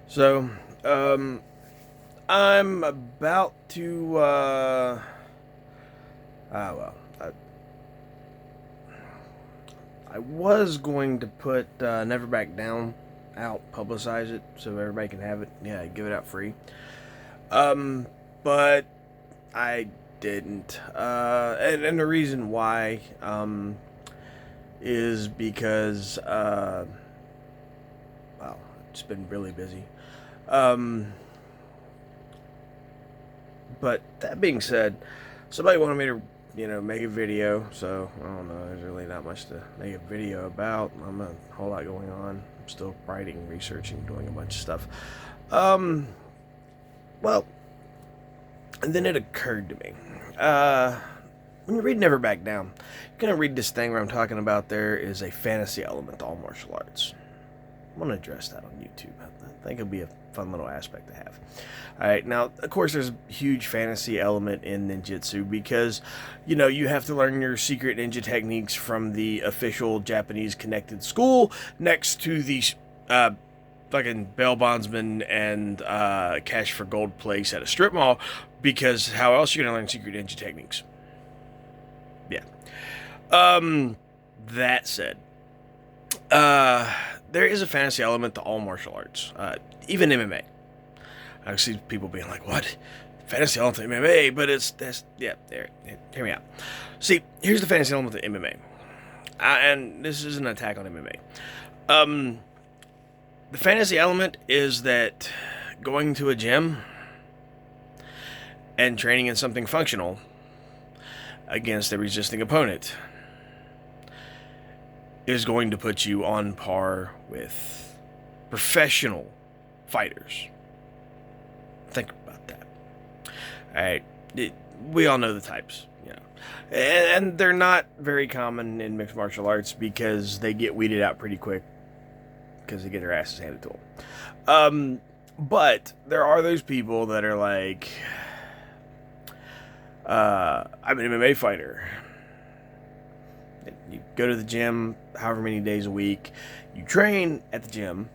So, I'm about to, well, I was going to put Never Back Down out, publicize it so everybody can have it. Yeah, give it out free. Um, but I didn't. And the reason why, is because, well, it's been really busy. Um, But that being said, somebody wanted me to, make a video. So I don't know. There's really not much to make a video about. I'm a whole lot going on. I'm still writing, researching, doing a bunch of stuff. Um, well, and then it occurred to me. When you read Never Back Down, you're gonna read this thing where I'm talking about there is a fantasy element to all martial arts. I'm gonna address that on YouTube. I think it'll be a fun little aspect to have. All right, now of course there's a huge fantasy element in ninjutsu because, you have to learn your secret ninja techniques from the official Japanese connected school next to the fucking bail bondsman and cash for gold place at a strip mall. Because how else are you gonna learn secret ninja techniques? Yeah. That said, there is a fantasy element to all martial arts, even MMA. I see people being like, "What? Fantasy element to MMA?" But hear me out. See, here's the fantasy element to MMA, and this is an attack on MMA. The fantasy element is that going to a gym and training in something functional against a resisting opponent is going to put you on par with professional fighters. Think about that. All right, we all know the types, and they're not very common in mixed martial arts because they get weeded out pretty quick because they get their asses handed to them. But there are those people that are like, I'm an MMA fighter. You go to the gym however many days a week. You train at the gym.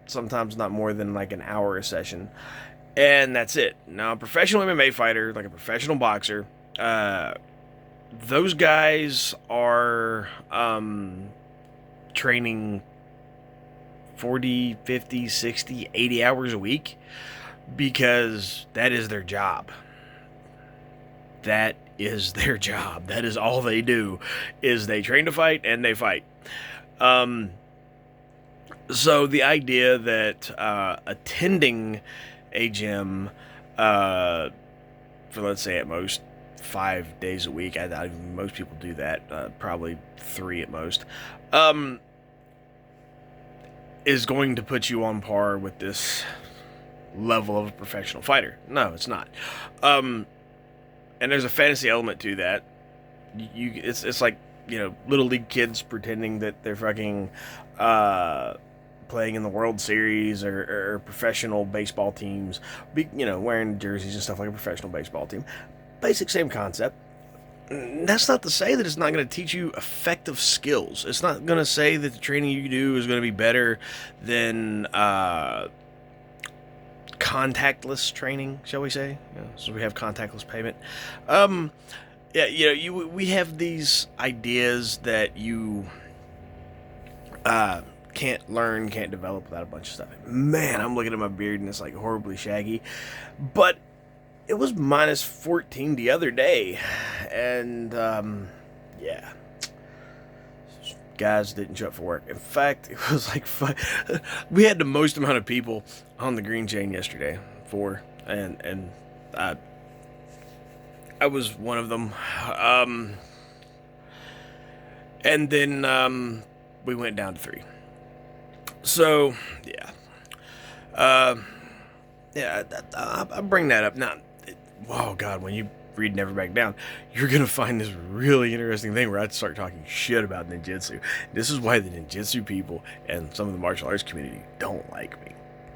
Sometimes not more than like an hour a session. And that's it. Now, a professional MMA fighter, like a professional boxer, those guys are training 40, 50, 60, 80 hours a week because that is their job. That is their job. That is all they do, is they train to fight and they fight. So the idea that attending a gym for, let's say, at most 5 days a week, I doubt even most people do that, probably 3 at most, is going to put you on par with this level of a professional fighter. No, it's not. And there's a fantasy element to that. It's like, little league kids pretending that they're fucking playing in the World Series or professional baseball teams, wearing jerseys and stuff like a professional baseball team. Basic same concept. That's not to say that it's not going to teach you effective skills. It's not going to say that the training you do is going to be better than contactless training, shall we say? So we have contactless payment. We have these ideas that you can't learn, can't develop without a bunch of stuff. Man, I'm looking at my beard and it's like horribly shaggy. But it was minus 14 the other day. And, guys didn't show up for work. In fact, it was like we had the most amount of people on the green chain yesterday. 4, and I was one of them. And then we went down to 3. So I bring that up now. Oh God, when you read Never Back Down, you're gonna find this really interesting thing where I start talking shit about ninjutsu. This is why the ninjutsu people and some of the martial arts community don't like me.